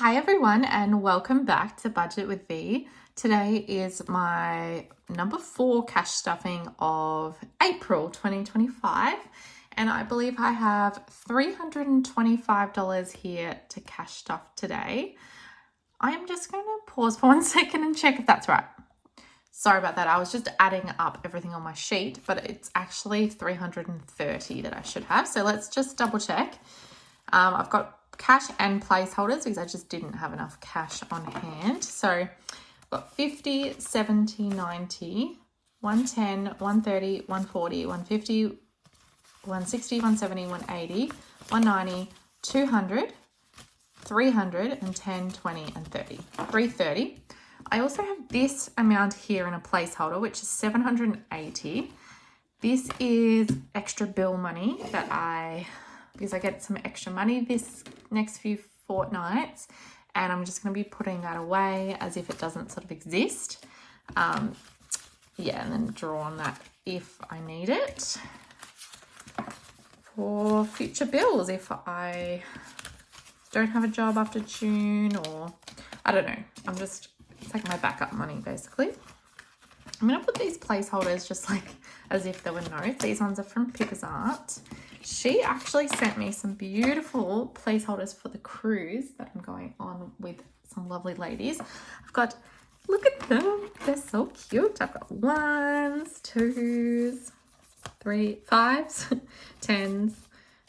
Hi everyone and welcome back to Budget with V. Today is my number 4 cash stuffing of April 2025 and I believe I have $325 here to cash stuff today. I am just going to pause for 1 second and check if that's right. Sorry about that, I was just adding up everything on my sheet, but it's actually 330 that I should have. So let's just double check. I've got cash and placeholders because I just didn't have enough cash on hand. So I've got 50, 70, 90, 110, 130, 140, 150, 160, 170, 180, 190, 200, 300, and 10, 20, and 30. 330. I also have this amount here in a placeholder, which is 780. This is extra bill money that because I get some extra money this next few fortnights, and I'm just going to be putting that away as if it doesn't sort of exist. And then draw on that if I need it for future bills if I don't have a job after June, or I don't know. It's like my backup money basically. I'm going to put these placeholders just like as if there were notes. These ones are from Pippa's Art. She actually sent me some beautiful placeholders for the cruise that I'm going on with some lovely ladies. Look at them. They're so cute. I've got 1s, 2s, 3, 5s, 10s,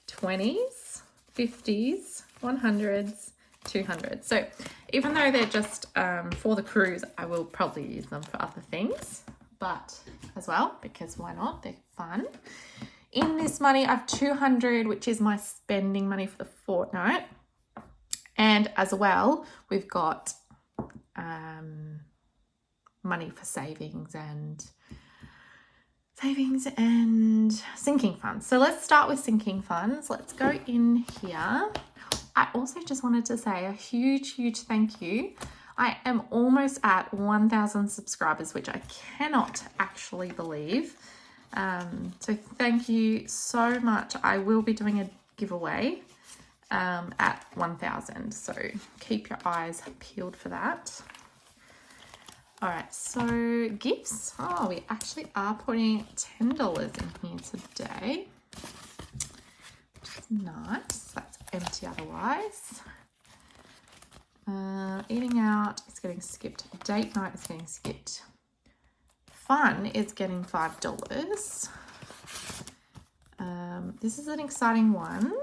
20s, 50s, 100s, 200s. So even though they're just for the cruise, I will probably use them for other things, but as well, because why not? They're fun. In this money, I have 200, which is my spending money for the fortnight. And as well, we've got money for savings and sinking funds. So let's start with sinking funds. Let's go in here. I also just wanted to say a huge thank you. I am almost at 1,000 subscribers, which I cannot actually believe. So thank you so much. I will be doing a giveaway at 1,000. So keep your eyes peeled for that. All right, so gifts. Oh, we actually are putting $10 in here today. Which is nice. That's empty otherwise. Eating out is getting skipped. Date night is getting skipped. Fun is getting $5. This is an exciting one.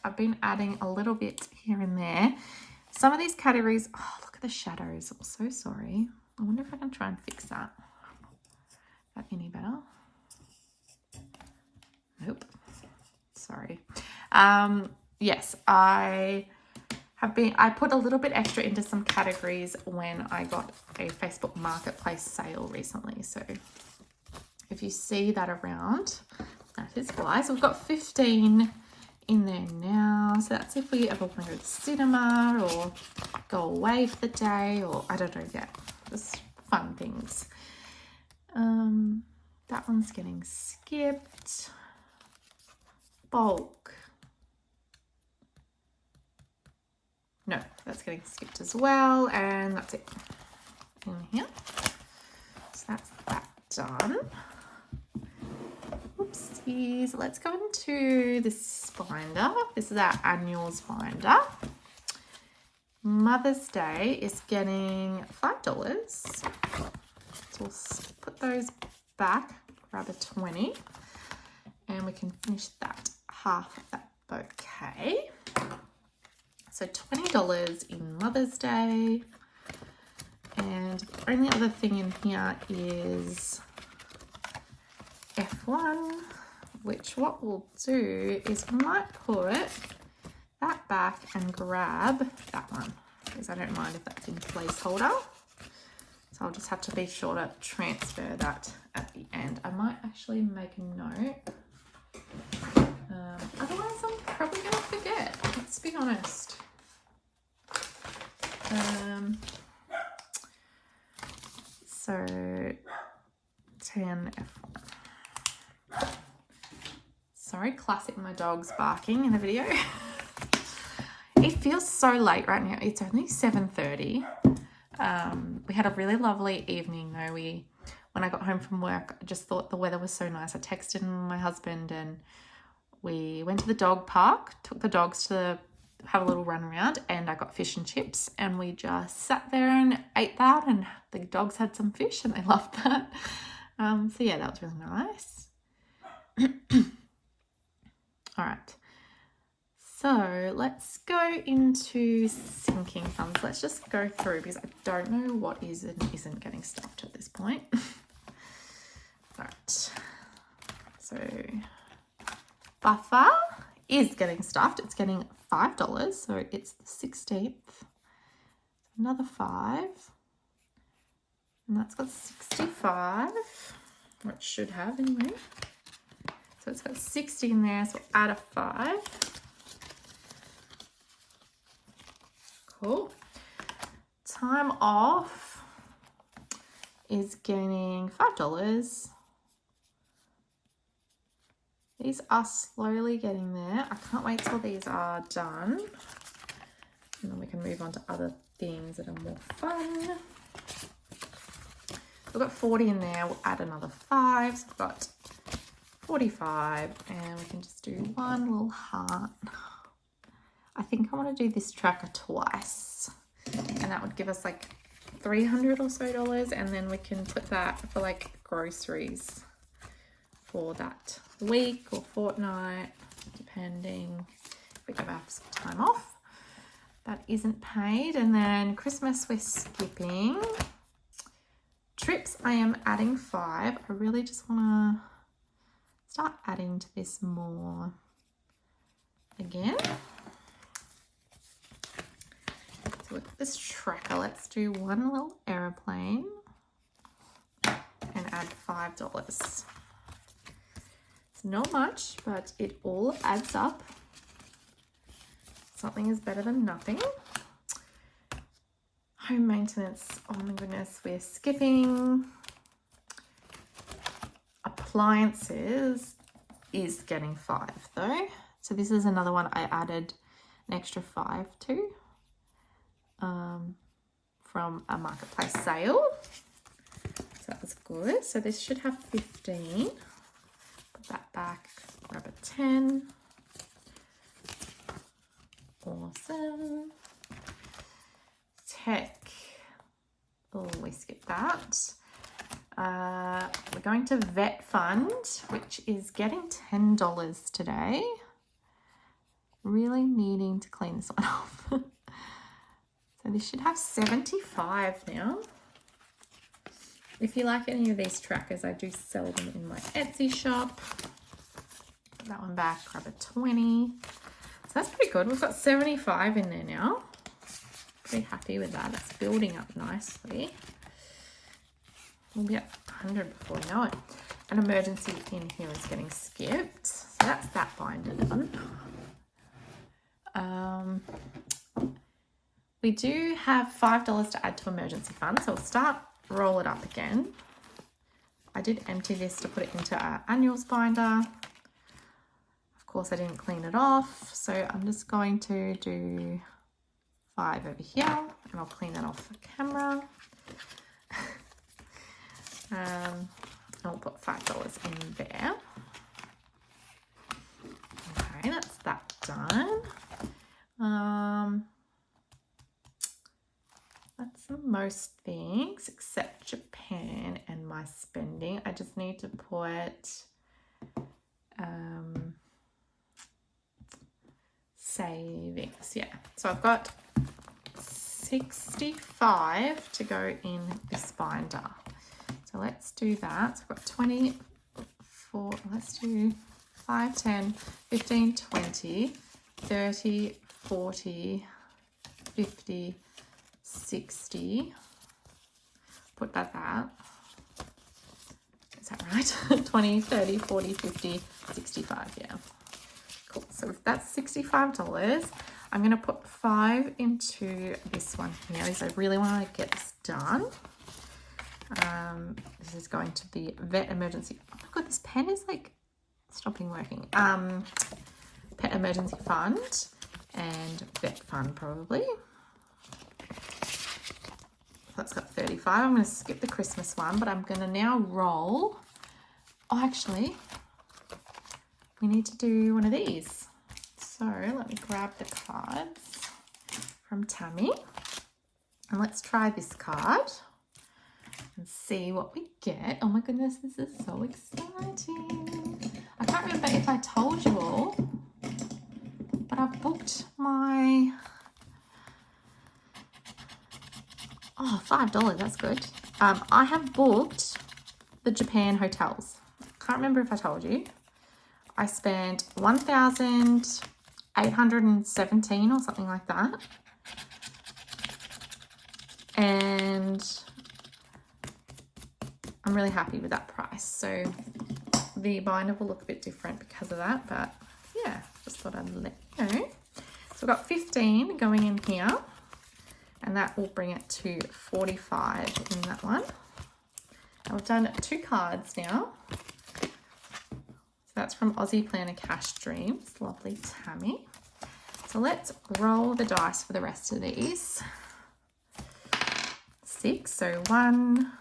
I've been adding a little bit here and there. Some of these categories, oh, look at the shadows. I'm so sorry. I wonder if I can try and fix that. Is that any better? Nope. Sorry. Yes, I put a little bit extra into some categories when I got a Facebook Marketplace sale recently. So if you see that around, that is why. So we've got 15 in there now. So that's if we ever want to go to the cinema or go away for the day, or I don't know yet. Just fun things. That one's getting skipped. Bulk. No, that's getting skipped as well, and that's it in here. So that's that done. Oopsies. Let's go into this binder. This is our annuals binder. Mother's Day is getting $5. So we'll put those back, grab a 20, and we can finish that half of that bouquet. So $20 in Mother's Day. And the only other thing in here is F1, which what we'll do is we might put that back and grab that one, because I don't mind if that's in placeholder. So I'll just have to be sure to transfer that at the end. I might actually make a note. Otherwise I'm probably going to forget, let's be honest. So 10 F1. Sorry, classic, my dog's barking in the video. It feels so late right now. It's only 7:30. We had a really lovely evening though. When I got home from work, I just thought the weather was so nice. I texted my husband and we went to the dog park, took the dogs to have a little run around, and I got fish and chips, and we just sat there and ate that, and the dogs had some fish and they loved that. So yeah, that was really nice. All right. So let's go into sinking funds. Let's just go through because I don't know what is and isn't getting stuffed at this point. All right. So buffer is getting stuffed. It's getting $5. So it's the 16th. Another 5. And that's got 65. Or it should have anyway. So it's got 60 in there. So we'll add a 5. Cool. Time off is getting $5. These are slowly getting there. I can't wait till these are done. And then we can move on to other things that are more fun. We've got 40 in there. We'll add another 5. So we've got 45. And we can just do one little heart. I think I want to do this tracker twice, and that would give us like $300 or so, and then we can put that for like groceries for that week or fortnight, depending if we ever have some time off. That isn't paid. And then Christmas we're skipping. Trips I am adding 5. I really just want to start adding to this more again. With this tracker, let's do one little aeroplane and add $5. It's not much, but it all adds up. Something is better than nothing. Home maintenance, oh my goodness, we're skipping. Appliances is getting 5 though. So this is another one I added an extra 5 to. From a marketplace sale. So that was good. So this should have 15. Put that back, grab a 10. Awesome. Tech. Oh, we skipped that. We're going to vet fund, which is getting $10 today. Really needing to clean this one off. So this should have 75 now. If you like any of these trackers, I do sell them in my Etsy shop. Put that one back, grab a 20. So that's pretty good. We've got 75 in there now. Pretty happy with that. It's building up nicely. We'll be at 100 before we know it. An emergency in here is getting skipped. So that's that binder done. We do have $5 to add to emergency fund, so we'll roll it up again. I did empty this to put it into our annuals binder. Of course, I didn't clean it off, so I'm just going to do 5 over here, and I'll clean that off the camera. I'll put $5 in there. Okay, that's that done. That's most things except Japan and my spending. I just need to put savings. Yeah, so I've got 65 to go in this binder. So let's do that. So I've got 24, let's do 5, 10, 15, 20, 30, 40, 50, 60. Put that there. Is that right? 20, 30, 40, 50, 65, yeah. Cool, so if that's $65, I'm going to put 5 into this one here because I really want to get this done. This is going to be vet emergency. Oh my god, this pen is like stopping working. Pet emergency fund. and vet fund probably. That's got 35. I'm going to skip the Christmas one, but I'm going to now roll. Oh, actually, we need to do one of these. So let me grab the cards from Tammy. And let's try this card and see what we get. Oh my goodness, this is so exciting. I can't remember if I told you all, but I've booked my... Oh, $5, that's good. I have booked the Japan hotels. Can't remember if I told you. I spent $1,817 or something like that. And I'm really happy with that price. So the binder will look a bit different because of that, but yeah, just thought I'd let you know. So we've got 15 going in here, and that will bring it to 45 in that one. And we've done 2 cards now. So that's from Aussie Planner Cash Dreams, lovely Tammy. So let's roll the dice for the rest of these. 6, so 1,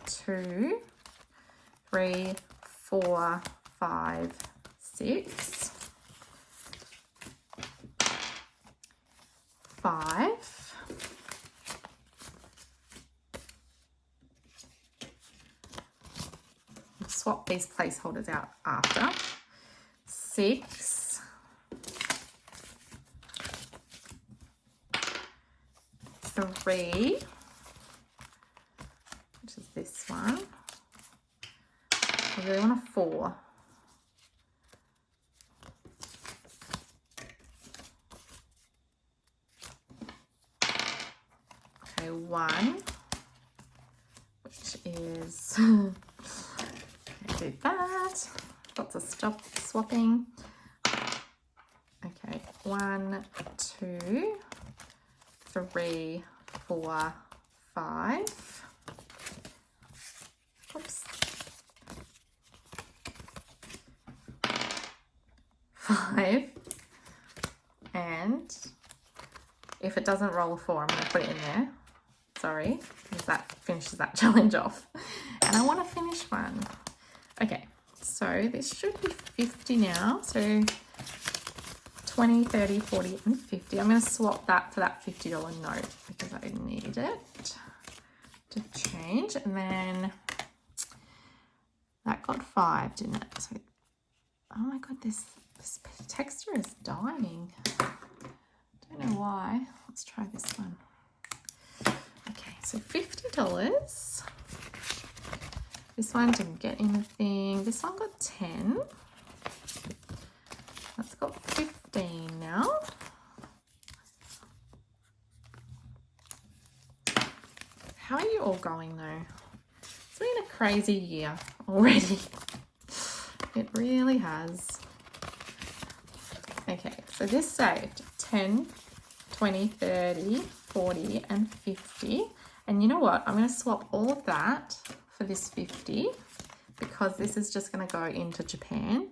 2, 3, 4, 5, 6, 5, 'll swap these placeholders out after, 6, 3, which is this one. I really want a 4. Okay, 1, which is, do that. Lots of stop swapping. Okay, 1, 2, 3, 4, 5. Oops. 5. And if it doesn't roll a 4, I'm going to put it in there. Sorry, because that finishes that challenge off. And I want to finish one. Okay, so this should be 50 now. So 20, 30, 40, and 50. I'm going to swap that for that $50 note because I need it to change. And then that got 5, didn't it? So, oh my god, this texture is dying. Don't know why. Let's try this one. Okay, so $50. This one didn't get anything. This one got 10. That's got 15 now. How are you all going though? It's been a crazy year already. It really has. Okay, so this saved 10, 20, 30, 40, and 50. And you know what? I'm going to swap all of that for this 50 because this is just going to go into Japan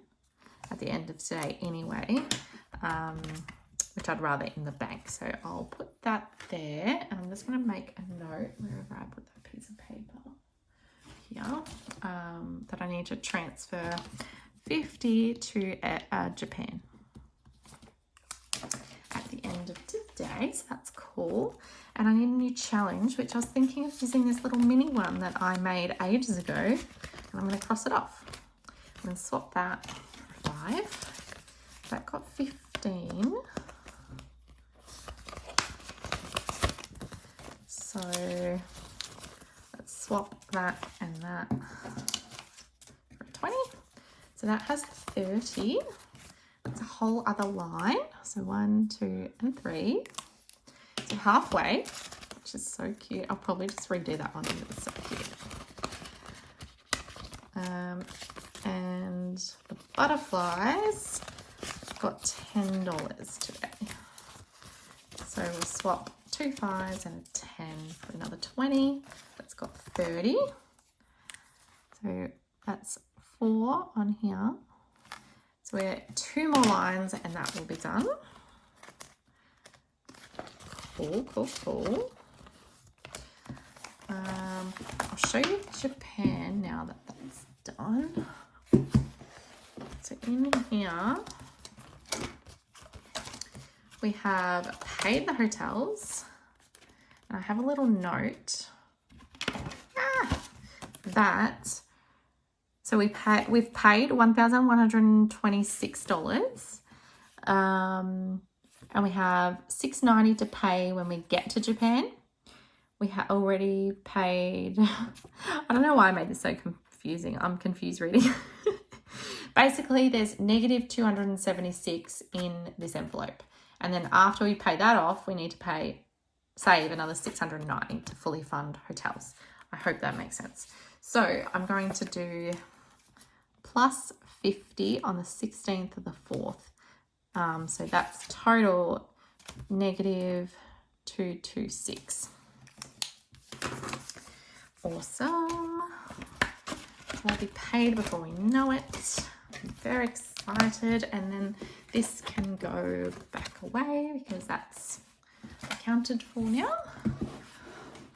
at the end of today anyway, which I'd rather in the bank. So I'll put that there, and I'm just going to make a note wherever I put that piece of paper here that I need to transfer 50 to Japan at the end of today. So that's cool. And I need a new challenge, which I was thinking of using this little mini one that I made ages ago, and I'm going to cross it off. I'm going to swap that for 5. That got 15. So let's swap that and that for 20. So that has 30. That's a whole other line. So 1, 2, and 3. So halfway, which is so cute. I'll probably just redo that one. It's so cute. And the butterflies got $10 today. So we'll swap 2 5s and a 10 for another 20. That's got 30. So that's 4 on here. So we're 2 more lines and that will be done. Cool. I'll show you Japan now that that's done. So in here, we have paid the hotels. And I have a little note that, so we've paid $1,126. And we have $690 to pay when we get to Japan. We already paid, I don't know why I made this so confusing. I'm confused reading. Basically, there's negative 276 in this envelope. And then after we pay that off, we need to save another 690 to fully fund hotels. I hope that makes sense. So I'm going to do plus 50 on the 16th of the 4th. So that's total negative 226. Awesome. We'll be paid before we know it. I'm very excited. And then this can go back away because that's accounted for now.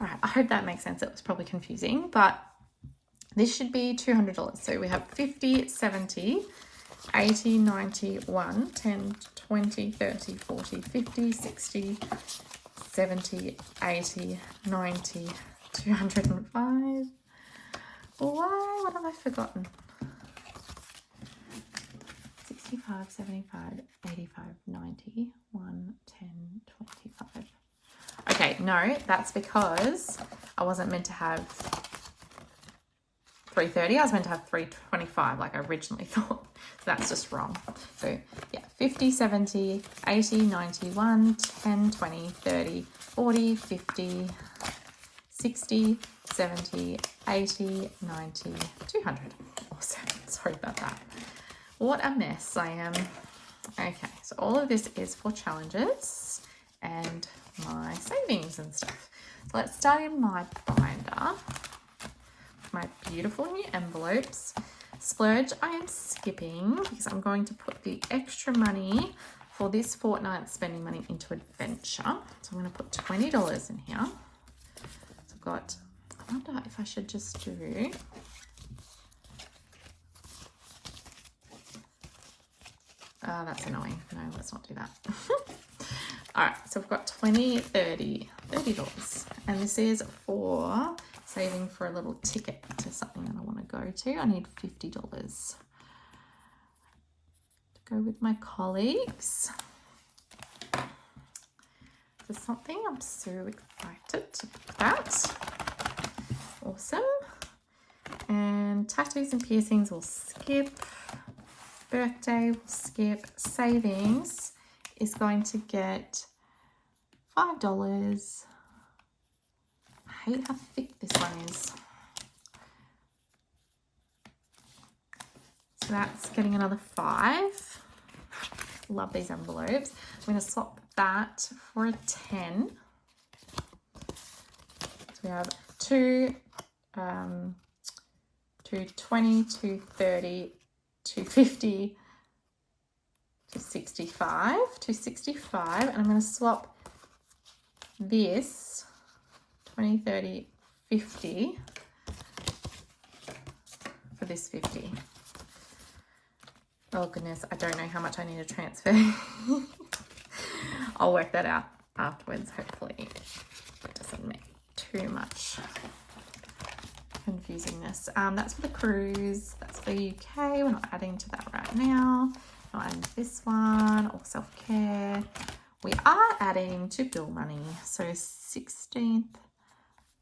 All right, I hope that makes sense. It was probably confusing, but this should be $200. So we have 50, 70, 80, 90, 1, 10, 20, 30, 40, 50, 60, 70, 80, 90, 205. Why? What have I forgotten? 65, 75, 85, 90, 1, 10, 25. Okay, no, that's because I wasn't meant to have 330. I was meant to have 325 like I originally thought. So that's just wrong. So yeah, 50, 70, 80, 90, 1, 10, 20, 30, 40, 50, 60, 70, 80, 90, 200. Awesome. Sorry about that. What a mess I am. Okay, so all of this is for challenges and my savings and stuff. So let's start in my binder. My beautiful new envelopes. Splurge I am skipping because I'm going to put the extra money for this fortnight spending money into adventure. So I'm going to put $20 in here. So I've got, I wonder if I should just do, that's annoying. No, let's not do that. All right, so I've got $20. And this is for saving for a little ticket to something that I want to go to. I need $50 to go with my colleagues. This is something I'm so excited to put that. Awesome. And tattoos and piercings will skip. Birthday will skip. Savings is going to get $5. I hate how thick this one is. So that's getting another 5. Love these envelopes. I'm going to swap that for a 10. So we have 2, 220, 230, 250, 265, 265, and I'm going to swap this 20, 30, 50 for this 50. Oh goodness, I don't know how much I need to transfer. I'll work that out afterwards, hopefully. It doesn't make too much confusingness. That's for the cruise. That's for the UK. We're not adding to that right now. Not adding to this one or self-care. We are adding to bill money. So 16th,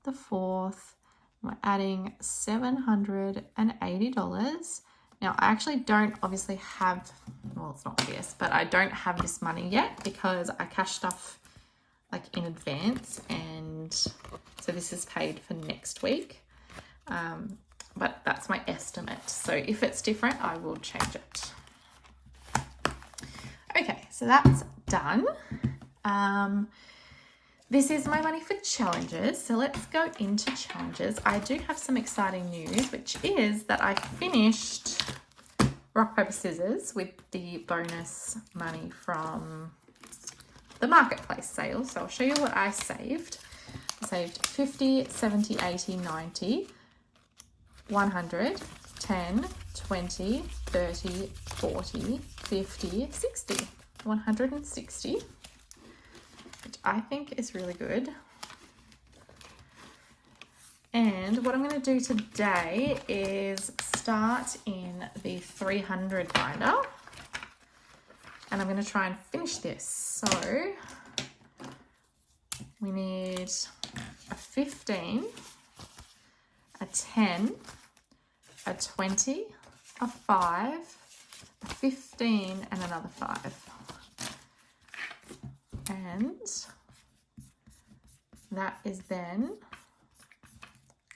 the 4th, we're adding $780. Now, I actually don't obviously have, well, it's not this, but I don't have this money yet because I cash stuff like in advance. And so this is paid for next week. But that's my estimate. So if it's different, I will change it. Okay, so that's done. This is my money for challenges. So let's go into challenges. I do have some exciting news, which is that I finished rock, paper, scissors with the bonus money from the marketplace sales. So I'll show you what I saved. I saved 50, 70, 80, 90, 100, 10, 20, 30, 40, 50, 60, 160, which I think is really good. And what I'm going to do today is start in the 300 binder, and I'm going to try and finish this. So we need a 15, a 10, a 20, a 5, a 15, and another 5. And that is then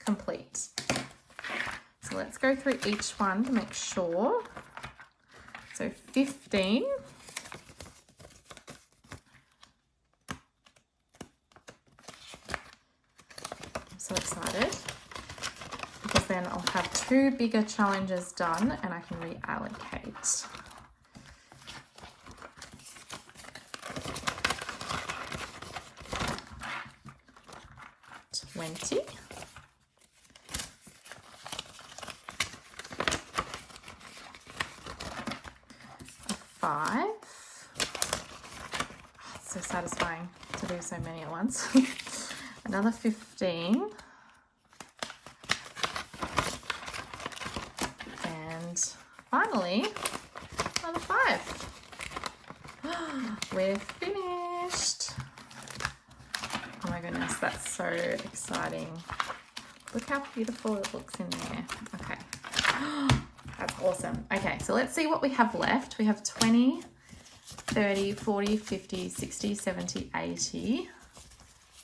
complete. So let's go through each one to make sure. So 15. I'm so excited because then I'll have 2 bigger challenges done and I can reallocate. $20. 5. Oh, it's so satisfying to do so many at once. Another 15. And finally, another 5. We're finished. Oh my goodness, that's so exciting. Look how beautiful it looks in there. Okay. That's awesome. Okay, so let's see what we have left. We have 20, 30, 40, 50, 60, 70, 80,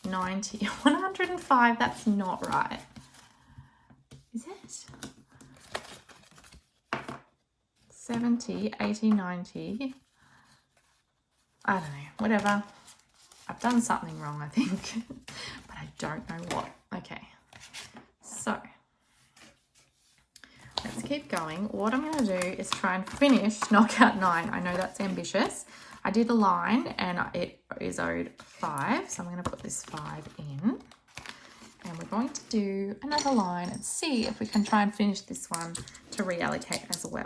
90, 105. That's not right. Is it? 70, 80, 90. I don't know. Whatever. I've done something wrong, I think. But I don't know what. Okay. So let's keep going. What I'm going to do is try and finish knockout 9. I know that's ambitious. I did a line and it is owed 5. So I'm going to put this 5 in. And we're going to do another line and see if we can try and finish this one to reallocate as well.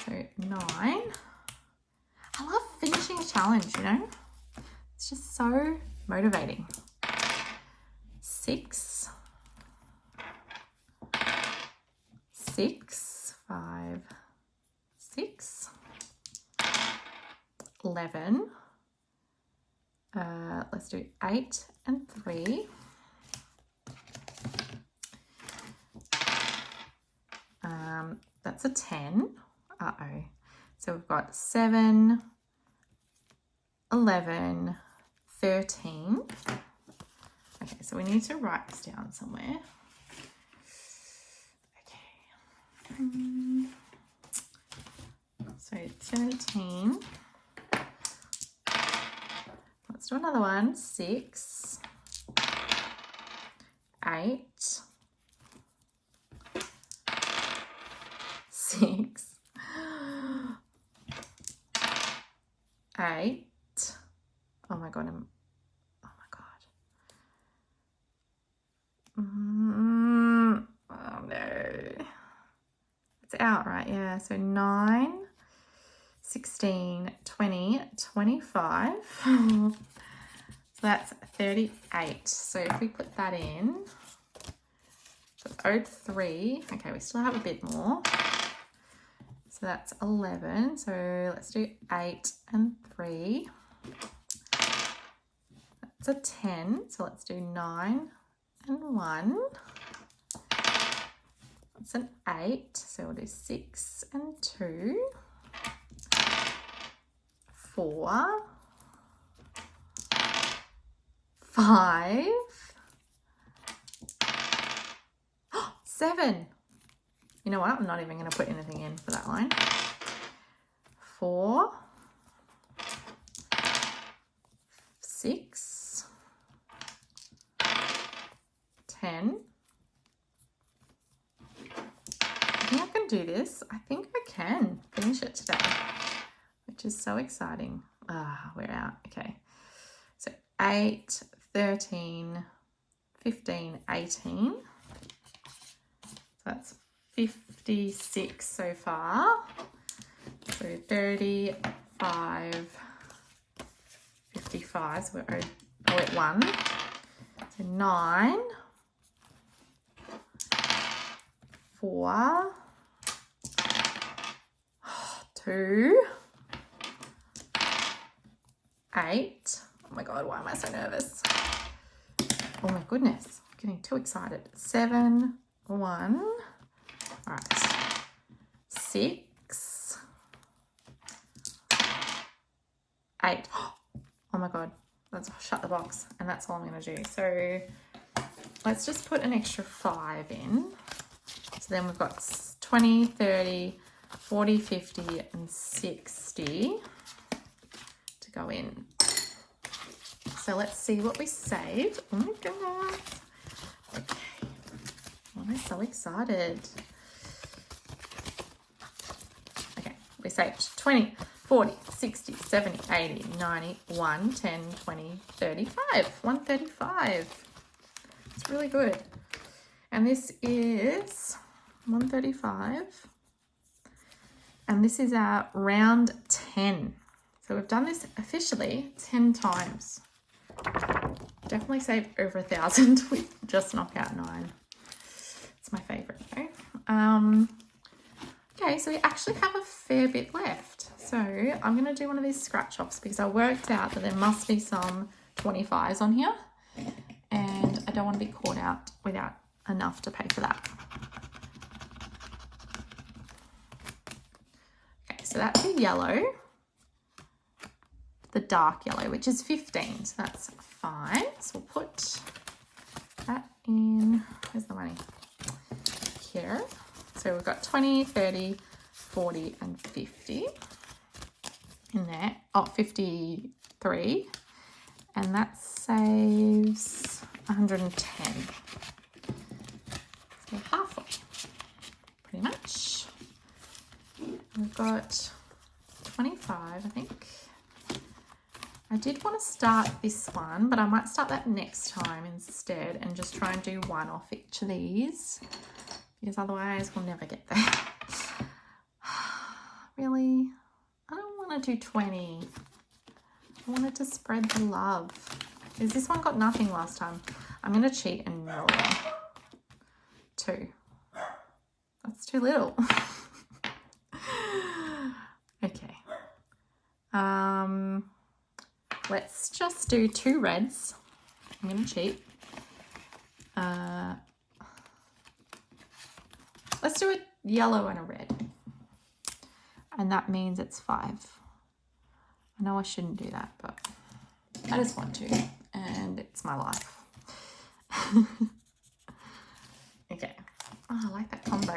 So 9. I love finishing a challenge, you know. It's just so motivating. 6. 6, 5, 6, 11, let's do 8 and 3, that's a 10, so we've got 7, 11, 13, okay, so we need to write this down somewhere. So 13. Let's do another one. 6, 8, 6, 8. Oh my god! Oh my god! Oh no! It's out, right? Yeah. So 9, 16, 20, 25. So that's 38. So if we put that in, so it's owed 3. Okay, we still have a bit more. So that's 11. So let's do 8 and 3. That's a 10. So let's do 9 and 1. It's an 8. So we'll do 6 and 2. 4, 5, 7. You know what? I'm not even going to put anything in for that line. 4, 6, 10. I think I can do this. I think I can finish it today, which is so exciting. we're out. Okay. So 8, 13, 15, 18. So that's 56 so far. So 35, 55. So we're at 1. So 9, 4, 2, 8. Oh my God, why am I so nervous? Oh my goodness, I'm getting too excited. 7, 1. All right. 6, 8. Oh my God, let's shut the box. And that's all I'm going to do. So let's just put an extra 5 in. So then we've got 20, 30, 40, 50, and 60 to go in. So let's see what we saved. Oh my goodness. Okay. Oh, I'm so excited. Okay, we saved 20, 40, 60, 70, 80, 90, 1, 10, 20, 35. 135. It's really good. And this is 135. And this is our round 10. So we've done this officially 10 times. Definitely saved over 1,000 with just knockout 9. It's my favorite though. Okay, so we actually have a fair bit left. So I'm going to do one of these scratch offs because I worked out that there must be some 25s on here. And I don't want to be caught out without enough to pay for that. Okay, so that's the yellow. The dark yellow, which is 15, so that's fine. So we'll put that in. Where's the money? Here. So we've got 20, 30, 40, and 50 in there. Oh, 53. And that saves 110. So halfway, pretty much. We've got 25, I think. I did want to start this one, but I might start that next time instead and just try and do one off each of these because otherwise we'll never get there. Really? I don't want to do 20. I wanted to spread the love. Is this one got nothing last time? I'm going to cheat and roll 2. That's too little. Okay. Let's just do 2 reds. I'm going to cheat. Let's do a yellow and a red. And that means it's 5. I know I shouldn't do that, but I just want to. And it's my life. Okay. Oh, I like that combo.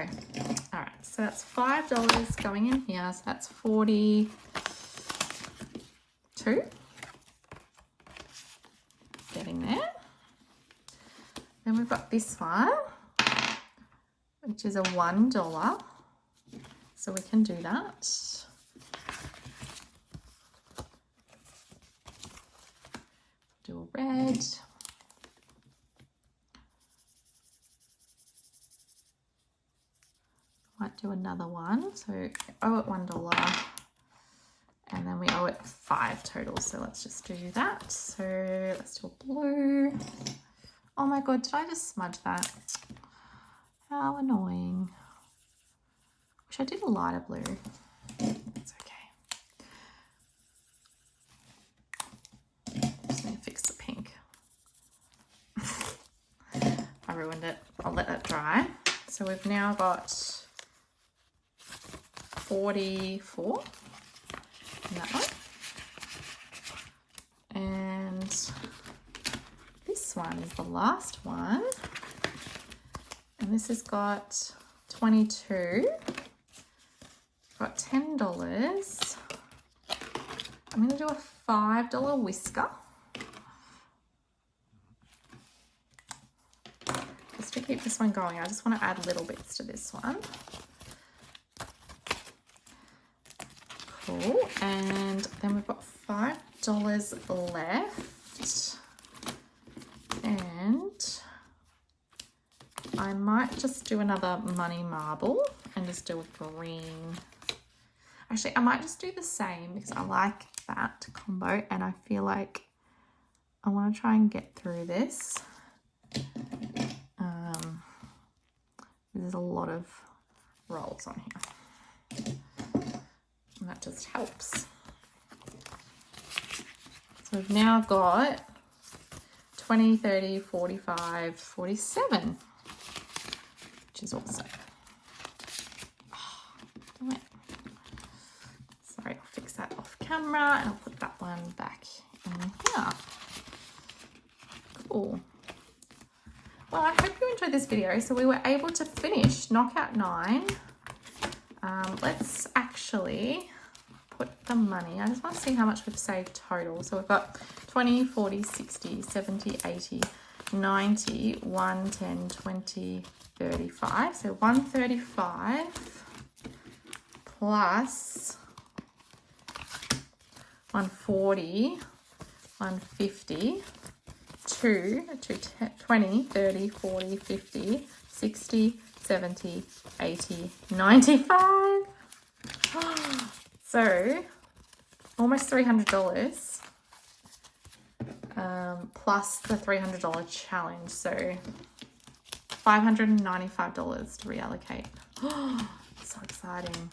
All right. So that's $5 going in here. So that's 42. Getting there. Then we've got this one, which is a $1. So we can do that. Do a red. Might do another one. So we owe it $1. And then we owe it 5 total. So let's just do that. So let's do a blue. Oh my God, did I just smudge that? How annoying. Wish I did a lighter blue. It's okay. Just need to fix the pink. I ruined it. I'll let that dry. So we've now got 44 in that one. And this one is the last one. And this has got 22. Got $10. I'm going to do a $5 whisker. Just to keep this one going, I just want to add little bits to this one. Cool. Cool. And then we've got $5 left. And I might just do another money marble and just do a green. Actually, I might just do the same because I like that combo and I feel like I want to try and get through this. There's a lot of rolls on here. And that just helps. So we've now got 20, 30, 45, 47, which is awesome. Oh, damn it. Sorry, I'll fix that off camera and I'll put that one back in here. Cool. Well, I hope you enjoyed this video. So we were able to finish knockout 9. Let's actually put the money. I just want to see how much we've saved total. So we've got 20, 40, 60, 70, 80, 90, 110, 20, 35. So 135 plus 140, 150, 20, 30, 40, 50, 60, 70, 80, 95. So almost $300 plus the $300 challenge. So $595 to reallocate. So exciting.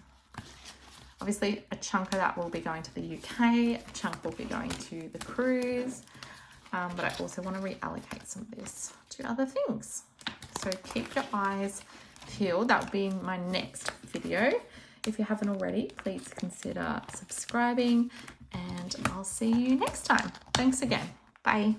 Obviously, a chunk of that will be going to the UK, a chunk will be going to the cruise, but I also want to reallocate some of this to other things. So keep your eyes peeled. That will be in my next video. If you haven't already, please consider subscribing and I'll see you next time. Thanks again. Bye.